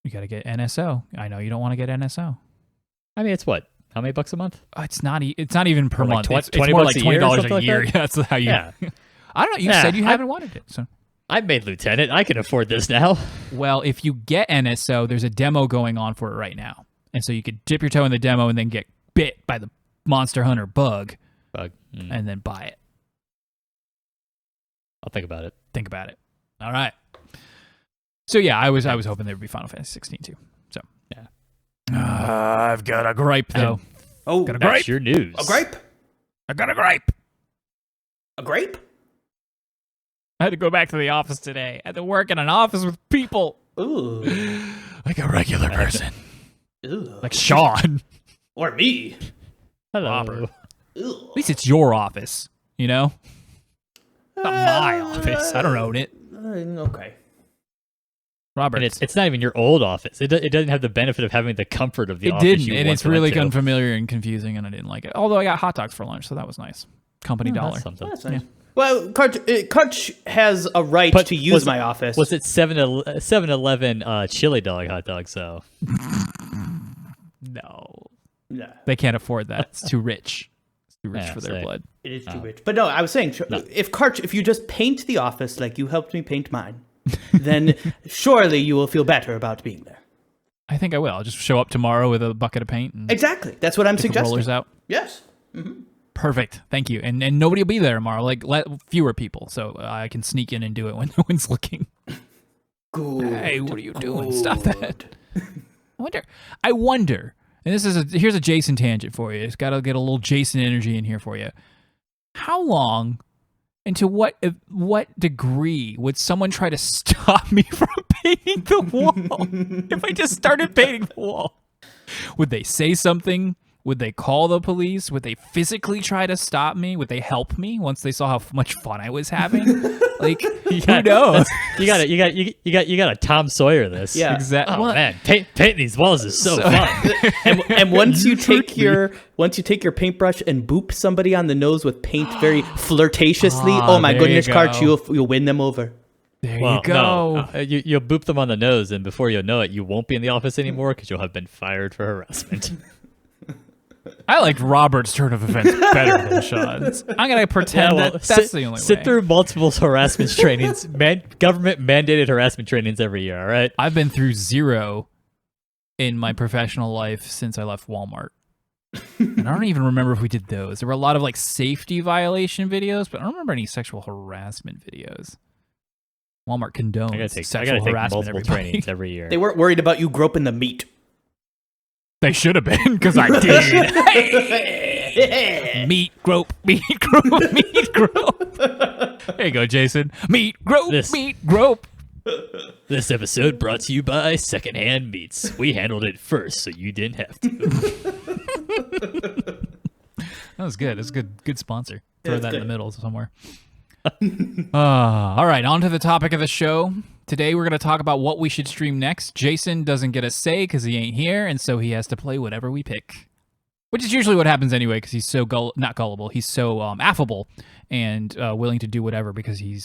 You got to get NSO. I know you don't want to get NSO. I mean, it's what? How many bucks a month? It's not even per month. Like it's more like $20 a year. Like Yeah, that's how you. Yeah. I don't know. You said you haven't wanted it, so I made Lieutenant. I can afford this now. Well, if you get NSO, there's a demo going on for it right now, and so you could dip your toe in the demo and then get bit by the Monster Hunter bug, and then buy it. I'll think about it. Think about it. All right. So yeah, I was hoping there would be Final Fantasy 16 too. So yeah. I've got a gripe though. Got a gripe. That's your news. A gripe? I got a gripe. A grape? I had to go back to the office today. I had to work in an office with people. Ooh. Like a regular person. Ooh. Like Sean. Or me. Hello. Robert. Ooh. At least it's your office, you know? Not my office. I don't own it. Okay. Robert. And it's not even your old office. It doesn't have the benefit of having the comfort of the office. It didn't, and it's really unfamiliar and confusing, and I didn't like it. Although I got hot dogs for lunch, so that was nice. Company dollar. That's nice. Yeah. Well, KARCH has a right to use my office. Was it 7-Eleven chili dog hot dogs, though? No. They can't afford that. It's too rich. It's too rich for their blood. It is too rich. But no, I was saying, if KARCH, if you just paint the office like you helped me paint mine, then surely you will feel better about being there. I think I will. I'll just show up tomorrow with a bucket of paint. And exactly. That's what I'm suggesting. Rollers out. Yes. Mm-hmm. Perfect. Thank you. And nobody will be there tomorrow. Like, fewer people, so I can sneak in and do it when no one's looking. Good. Hey, what are you doing? Stop that. I wonder. And here's a Jason tangent for you. It's got to get a little Jason energy in here for you. How long and to what degree would someone try to stop me from painting the wall if I just started painting the wall? Would they say something? Would they call the police? Would they physically try to stop me? Would they help me once they saw how much fun I was having? Like, who knows? You got to Tom Sawyer this. Yeah, exactly. Oh man, painting these walls is so fun. and once you take your paintbrush and boop somebody on the nose with paint very flirtatiously, oh my goodness, KARCH, you'll win them over. There you go. No, you'll boop them on the nose, and before you know it, you won't be in the office anymore because you'll have been fired for harassment. I liked Robert's turn of events better than Sean's. I'm going to pretend that's the only way. Sit through multiple harassment trainings, government-mandated harassment trainings every year, all right? I've been through 0 in my professional life since I left Walmart. And I don't even remember if we did those. There were a lot of like safety violation videos, but I don't remember any sexual harassment videos. Walmart condones sexual harassment. Multiple trainings every year. They weren't worried about you groping the meat. They should have been, because I did. Meat grope, meat grope, meat grope. There you go, Jason. Meat grope, meat grope. This episode brought to you by Secondhand Meats. We handled it first, so you didn't have to. That was good. It's a good sponsor. Throw that in the middle somewhere. All right, on to the topic of the show. Today we're going to talk about what we should stream next. Jason doesn't get a say because he ain't here, and so he has to play whatever we pick. Which is usually what happens anyway, because he's so not gullible. He's so affable and willing to do whatever because he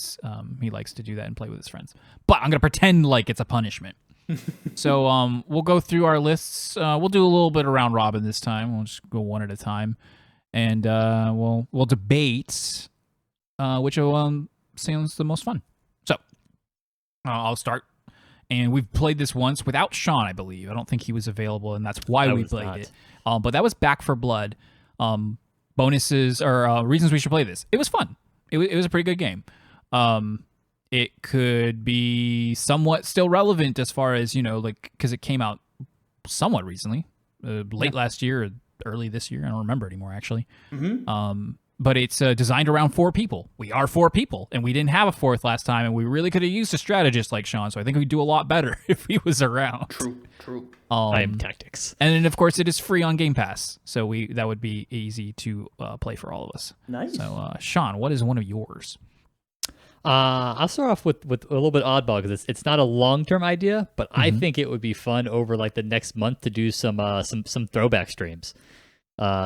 likes to do that and play with his friends. But I'm gonna pretend like it's a punishment. So we'll go through our lists. We'll do a little bit of round robin this time. We'll just go one at a time, and we'll debate which sounds the most fun. So I'll start. And we've played this once without Sean, I believe. I don't think he was available, and that's why we played it. But that was Back for Blood. Bonuses or reasons we should play this. It was fun. It was a pretty good game. It could be somewhat still relevant as far as, because it came out somewhat recently, late last year or early this year. I don't remember anymore, actually. Mm-hmm. But it's designed around 4 people. We are 4 people, and we didn't have a 4th last time, and we really could have used a strategist like Sean, so I think we'd do a lot better if he was around. True. I am tactics. And then, of course, it is free on Game Pass, so that would be easy to play for all of us. Nice. So, Sean, what is one of yours? I'll start off with a little bit oddball, because it's not a long-term idea, but I think it would be fun over like the next month to do some throwback streams.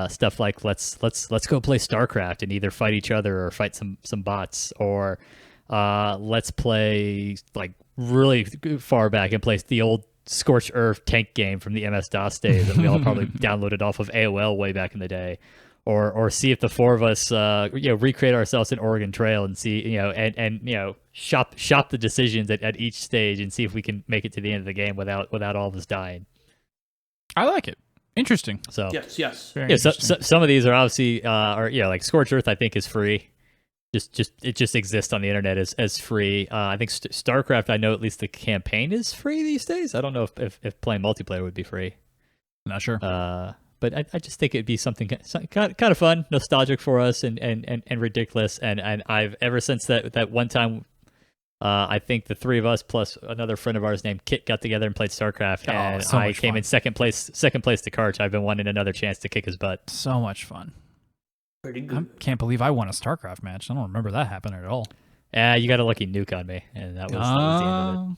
Stuff like let's go play StarCraft and either fight each other or fight some bots, or let's play like really far back and play the old Scorched Earth tank game from the MS-DOS days that we all probably downloaded off of AOL way back in the day, or see if the 4 of us recreate ourselves in Oregon Trail and see and shop the decisions at each stage and see if we can make it to the end of the game without all of us dying. I like it. Interesting. So yes. Yeah, some of these are obviously like Scorched Earth, I think, is free. It just exists on the internet as free. I think StarCraft, I know at least the campaign is free these days. I don't know if playing multiplayer would be free. Not sure. But I just think it'd be something kind of fun, nostalgic for us, and ridiculous. And I've ever since that one time. I think the 3 of us plus another friend of ours named Kit got together and played StarCraft, and I came in second place to KARCH. I've been wanting another chance to kick his butt. So much fun. Pretty good. I can't believe I won a StarCraft match. I don't remember that happening at all. Yeah, you got a lucky nuke on me, and that was the end of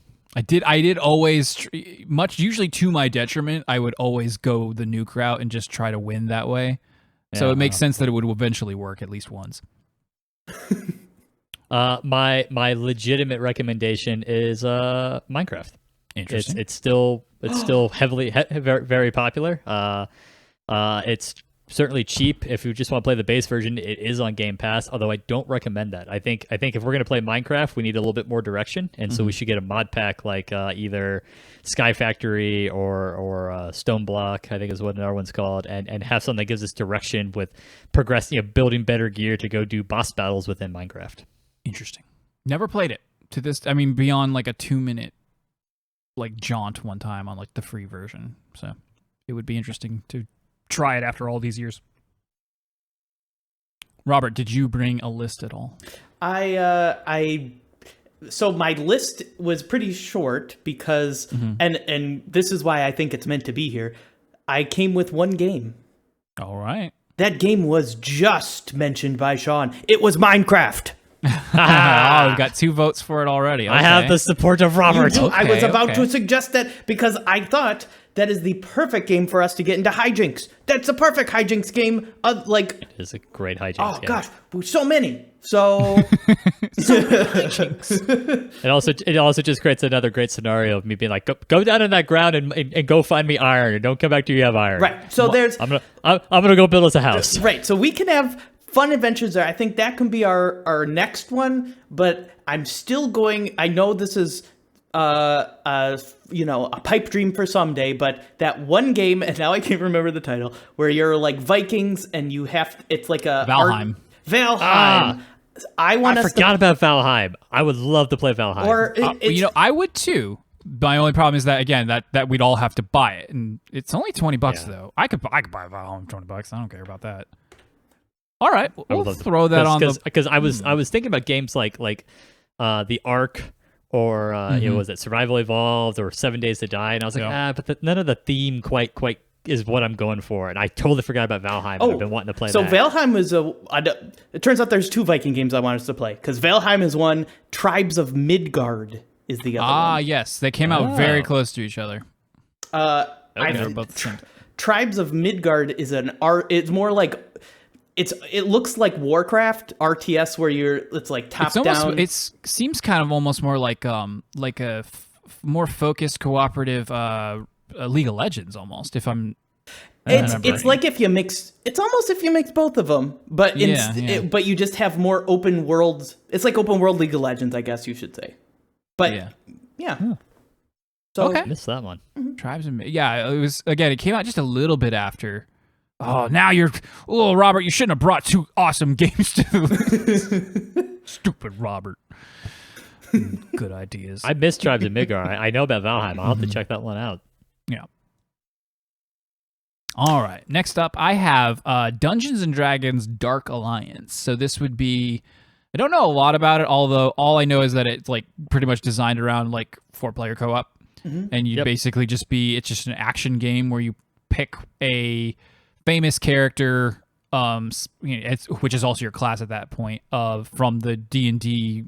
it. I did always, usually to my detriment, I would always go the nuke route and just try to win that way. So it makes sense that it would eventually work at least once. My legitimate recommendation is Minecraft. Interesting. It's still heavily very, very popular. It's certainly cheap if you just want to play the base version. It is on Game Pass, although I don't recommend that. I think if we're going to play Minecraft, we need a little bit more direction, and so we should get a mod pack like either Sky Factory or Stone Block, I think is what another one's called, and have something that gives us direction with building better gear to go do boss battles within Minecraft. Interesting. Never played it to this. I mean, beyond like a 2-minute like jaunt one time on like the free version. So it would be interesting to try it after all these years. Robert, did you bring a list at all? So my list was pretty short because, and this is why I think it's meant to be here. I came with one game. All right. That game was just mentioned by Sean. It was Minecraft. Oh, we've got 2 votes for it already. Okay. I have the support of Robert. I was about to suggest that because I thought that is the perfect game for us to get into hijinks. That's a perfect hijinks game. It is a great hijinks game. Oh gosh, so many. So hijinks. It also just creates another great scenario of me being like, go down in that ground and go find me iron, and don't come back till you have iron. Right. So I'm gonna go build us a house. Right. So we can have fun adventures there. I think that can be our next one, but I'm still going. I know this is a pipe dream for someday, but that one game, and now I can't remember the title, where you're like Vikings and you have, it's like a Valheim. Valheim. I forgot about Valheim. I would love to play Valheim. Or I would too. My only problem is that again that we'd all have to buy it, and it's only $20 though. I could buy Valheim for $20. I don't care about that. All right, we'll throw that on because I was thinking about games like the Ark. Or was it Survival Evolved or 7 Days to Die? And I was like, but none of the theme quite is what I'm going for. And I totally forgot about Valheim. I've been wanting to play that. So Valheim is it turns out there's 2 Viking games I want us to play. Because Valheim is one, Tribes of Midgard is the other one. Ah, yes. They came out very close to each other. They're both the same. Tribes of Midgard is it's more like... It looks like Warcraft RTS where it's like top down. It seems kind of almost more like a more focused cooperative League of Legends almost. If I'm, it's like if you mix. It's almost if you mix both of them, but but you just have more open worlds. It's like open world League of Legends, I guess you should say. But yeah. So okay, missed that one. Tribes of it was again. It came out just a little bit after. Oh, now Robert, you shouldn't have brought 2 awesome games to the list. Stupid Robert. Good ideas. I missed Tribes of Midgard. I know about Valheim. I'll have to check that one out. Yeah. All right. Next up, I have Dungeons & Dragons Dark Alliance. So this would be... I don't know a lot about it, although all I know is that it's like pretty much designed around like 4-player co-op. And you'd basically just be... It's just an action game where you pick a... famous character, which is also your class at that point, from the D&D,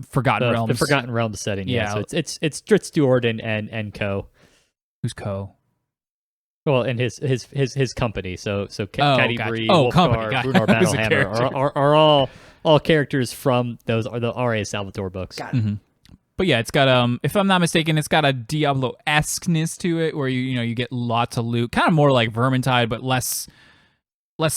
Forgotten Realms. The Forgotten Realms setting, yeah. So it's Dritz Stewart and co. Who's co? Well, and his company. So Caddy Bree, Wolfgar, Brunar Battlehammer are all characters from the R.A. Salvatore books. Got it. But yeah, it's got if I'm not mistaken, it's got a Diablo-esque-ness to it, where you get lots of loot, kind of more like Vermintide, but less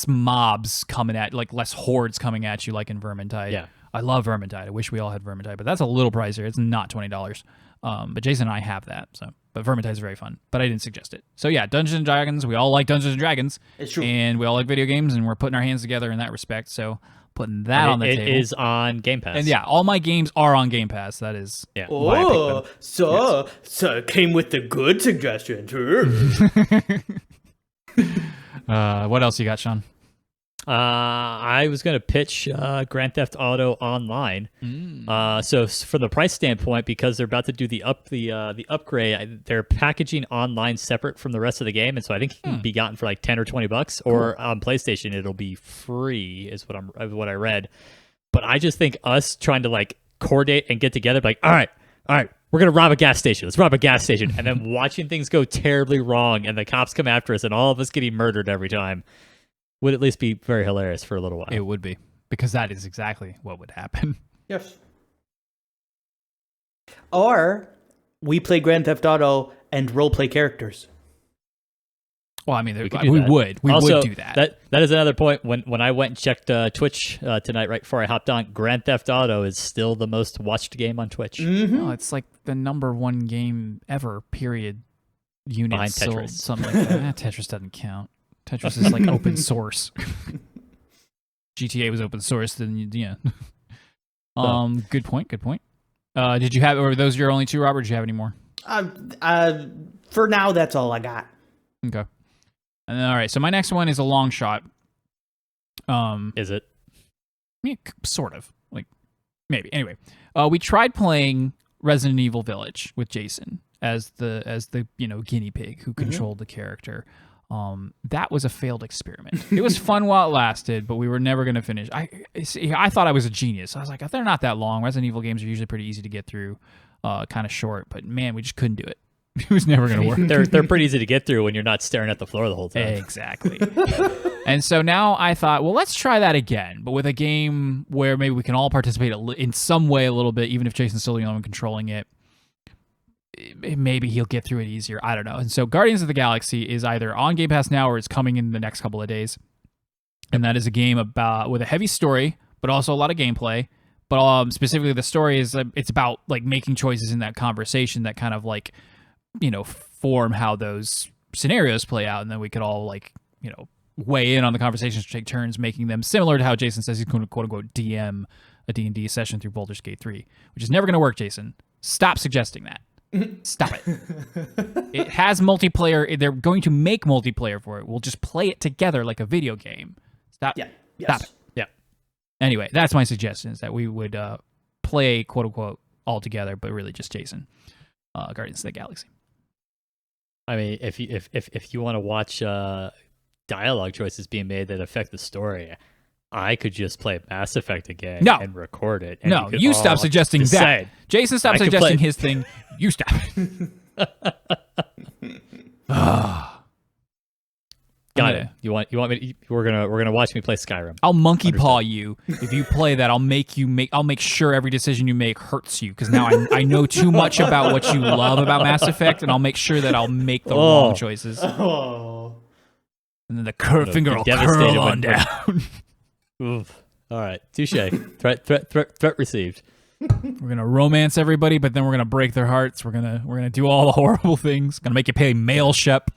mobs coming at, like less hordes coming at you, like in Vermintide. Yeah, I love Vermintide. I wish we all had Vermintide, but that's a little pricier. It's not $20. But Jason and I have that, but Vermintide is very fun. But I didn't suggest it. So yeah, Dungeons and Dragons. We all like Dungeons and Dragons. It's true, and we all like video games, and we're putting our hands together in that respect. So. Putting that on the table. It is on Game Pass. And all my games are on Game Pass. That is why I picked them. So it came with the good suggestion too. What else you got, Sean? I was going to pitch Grand Theft Auto Online. So for the price standpoint, because they're about to do the upgrade, they're packaging online separate from the rest of the game, and so I think it can be gotten for like $10 or $20, or on PlayStation it'll be free, is what I read. But I just think us trying to like coordinate and get together, like, all right, we're gonna rob a gas station. Let's rob a gas station, and then watching things go terribly wrong, and the cops come after us, and all of us getting murdered every time. Would at least be very hilarious for a little while. It would be, because that is exactly what would happen. Yes. Or we play Grand Theft Auto and roleplay characters. Well, I mean, we would do that. That is another point. When I went and checked Twitch tonight, right before I hopped on, Grand Theft Auto is still the most watched game on Twitch. Oh, it's like the #1 game ever. Period. Units behind Tetris. Sold, something like that. Tetris doesn't count. Tetris is like open source. GTA was open source, then yeah. Good point. Did you have, or were those your only 2, Robert? Did you have any more? For now, that's all I got. Okay. And all right, so my next one is a long shot. Is it? Yeah, sort of. Like, maybe. Anyway, we tried playing Resident Evil Village with Jason as the guinea pig who controlled the character. That was a failed experiment. It was fun while it lasted, but we were never going to finish. I thought I was a genius. I was like, they're not that long. Resident Evil games are usually pretty easy to get through, kind of short, but man, we just couldn't do it. It was never going to work. They're pretty easy to get through when you're not staring at the floor the whole time. Exactly. And so now I thought, well, let's try that again, but with a game where maybe we can all participate in some way a little bit, even if Jason's still the only one controlling it. Maybe he'll get through it easier. I don't know. And so Guardians of the Galaxy is either on Game Pass now or it's coming in the next couple of days. And that is a game with a heavy story, but also a lot of gameplay, But specifically, the story is it's about like making choices in that conversation that kind of like, form how those scenarios play out, and then we could all like, weigh in on the conversations, take turns making them similar to how Jason says he's going to quote unquote DM a D&D session through Baldur's Gate 3, which is never going to work, Jason. Stop suggesting that. Stop it. It has multiplayer. They're going to make multiplayer for it. We'll just play it together like a video game. Stop. Yeah. Yes. Stop it. Yeah. Anyway, that's my suggestion, is that we would play quote unquote all together, but really just Jason, Guardians of the Galaxy. I mean, if you want to watch dialogue choices being made that affect the story, I could just play Mass Effect again and record it. And you stop suggesting that. Jason, stop suggesting his thing. You stop. Got it. You want me? We're gonna watch me play Skyrim. I'll monkey paw you if you play that. I'll make sure every decision you make hurts you, because now I know too much about what you love about Mass Effect, and I'll make sure that I'll make the wrong choices. Oh. And then the finger will curl on down. Oof. All right, touche. Threat received. We're gonna romance everybody, but then we're gonna break their hearts. We're gonna do all the horrible things. Gonna make you pay mail shep.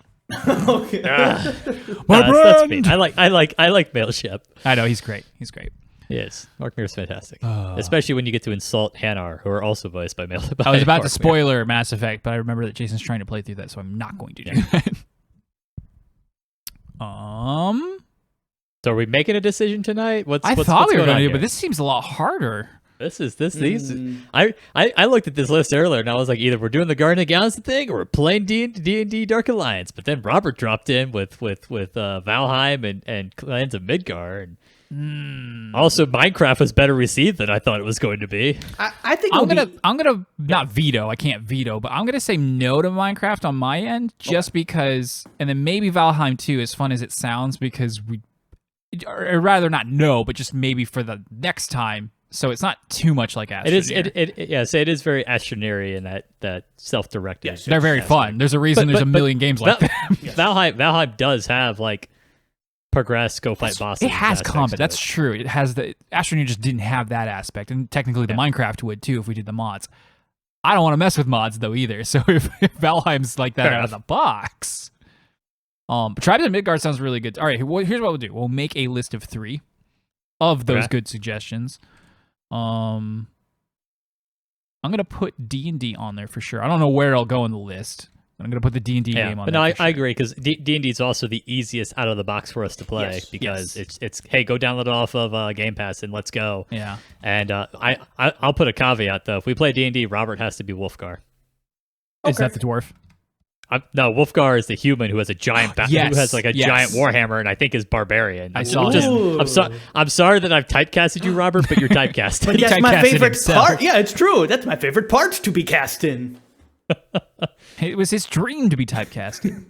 Okay. That's me. I like Mail Shep. I know, he's great. He's great. Yes, Mark Mir's fantastic, especially when you get to insult Hanar, who are also voiced by Mail. I was about to spoiler Mass Effect, but I remember that Jason's trying to play through that, so I'm not going to do that. So are we making a decision tonight? I thought we were going to do, but this seems a lot harder. These. I looked at this list earlier and I was like, either we're doing the Guardian of the Galaxy thing or we're playing D&D Dark Alliance. But then Robert dropped in with Valheim and Clans of Midgard. Also, Minecraft was better received than I thought it was going to be. I think I'm gonna not veto. I can't veto, but I'm gonna say no to Minecraft on my end, just because, and then maybe Valheim too, as fun as it sounds, because or rather not no, but just maybe for the next time. So it's not too much like Astroneer. It is very Astroneer in that self-directed. Yes, they're very fun. There's a reason there's a million games like that. Valheim does have like progress, go fight bosses. It has combat. That's true. It has the Astroneer just didn't have that aspect, and technically the Minecraft would too if we did the mods. I don't want to mess with mods though either. So if Valheim's like that out of the box, but Tribes of Midgard sounds really good. All right, here's what we'll do. We'll make a list of 3 of those good suggestions. I'm gonna put D&D on there for sure. I don't know where it'll go in the list. I'm gonna put the D&D game on. But there. No, I agree, because D&D is also the easiest out of the box for us to play, because it's hey, go download it off of Game Pass and let's go. Yeah. And I'll put a caveat though. If we play D&D, Robert has to be Wolfgar. Is that the dwarf? No, Wolfgar is the human who has a giant who has like a giant warhammer, and I think is barbarian. I saw. I'm sorry that I've typecasted you, Robert, but you're typecasted. But that's my favorite part. Yeah, it's true. That's my favorite part to be cast in. It was his dream to be typecasted.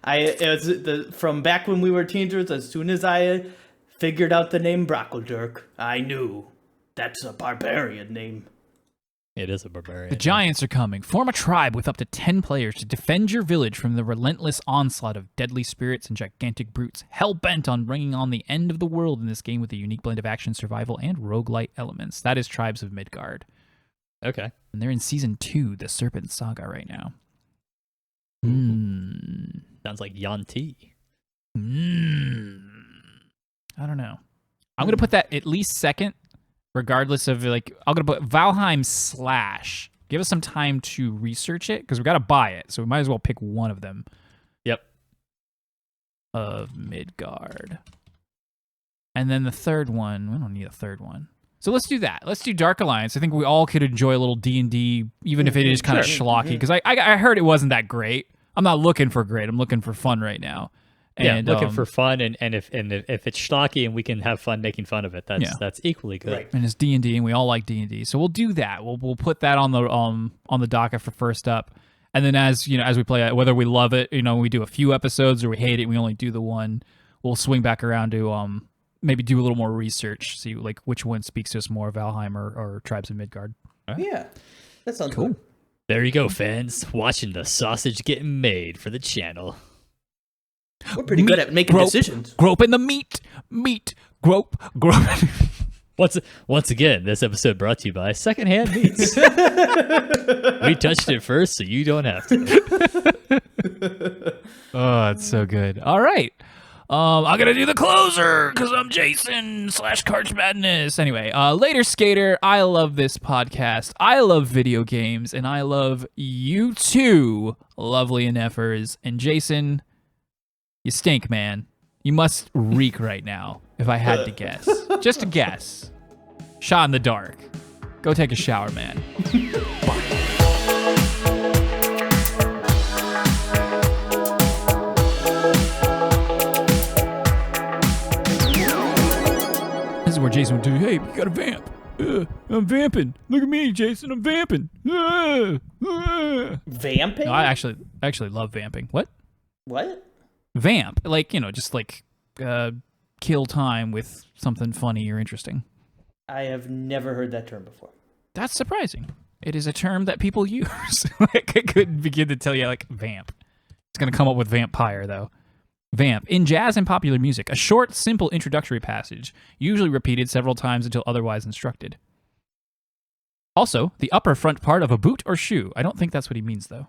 It was from back when we were teenagers. As soon as I figured out the name Brocklederk, I knew that's a barbarian name. It is a barbarian. The giants are coming. Form a tribe with up to 10 players to defend your village from the relentless onslaught of deadly spirits and gigantic brutes, hell-bent on bringing on the end of the world in this game with a unique blend of action, survival, and roguelite elements. That is Tribes of Midgard. Okay. And they're in Season 2, The Serpent Saga, right now. Sounds like Yanti. I don't know. I'm going to put that at least second. Regardless of, like, I'm going to put Valheim / give us some time to research it, because we got to buy it, so we might as well pick one of them. Yep. Of Midgard. And then the third one, we don't need a third one. So let's do that. Let's do Dark Alliance. I think we all could enjoy a little D&D, even if it is kind of schlocky, because I heard it wasn't that great. I'm not looking for great. I'm looking for fun right now. And, looking for fun, and if it's schlocky and we can have fun making fun of it, that's equally good. Right. And it's D&D, and we all like D&D, so we'll do that. We'll put that on the docket for first up, and then as we play it, whether we love it, we do a few episodes, or we hate it, and we only do the one. We'll swing back around to maybe do a little more research, see like which one speaks to us more, Valheim or Tribes of Midgard. Right. Yeah, that sounds cool. Good. There you go, fans, watching the sausage getting made for the channel. We're pretty good at making decisions. Grope in the meat, grope. Once again, this episode brought to you by Secondhand Meats. We touched it first, so you don't have to. Oh, it's so good. All right. I'm going to do the closer because I'm Jason / KARCH Madness. Anyway, later, Skater. I love this podcast. I love video games, and I love you too, lovely NFers. And Jason, you stink, man. You must reek right now, if I had to guess. Just a guess. Shot in the dark. Go take a shower, man. Bye. This is where Jason would do, hey, you gotta vamp. I'm vamping. Look at me, Jason. I'm vamping. Vamping? No, I actually love vamping. What? What? Vamp. Like, just like kill time with something funny or interesting. I have never heard that term before. That's surprising. It is a term that people use. Like, I couldn't begin to tell you, like, vamp. It's going to come up with vampire, though. Vamp. In jazz and popular music, a short, simple introductory passage, usually repeated several times until otherwise instructed. Also, the upper front part of a boot or shoe. I don't think that's what he means, though.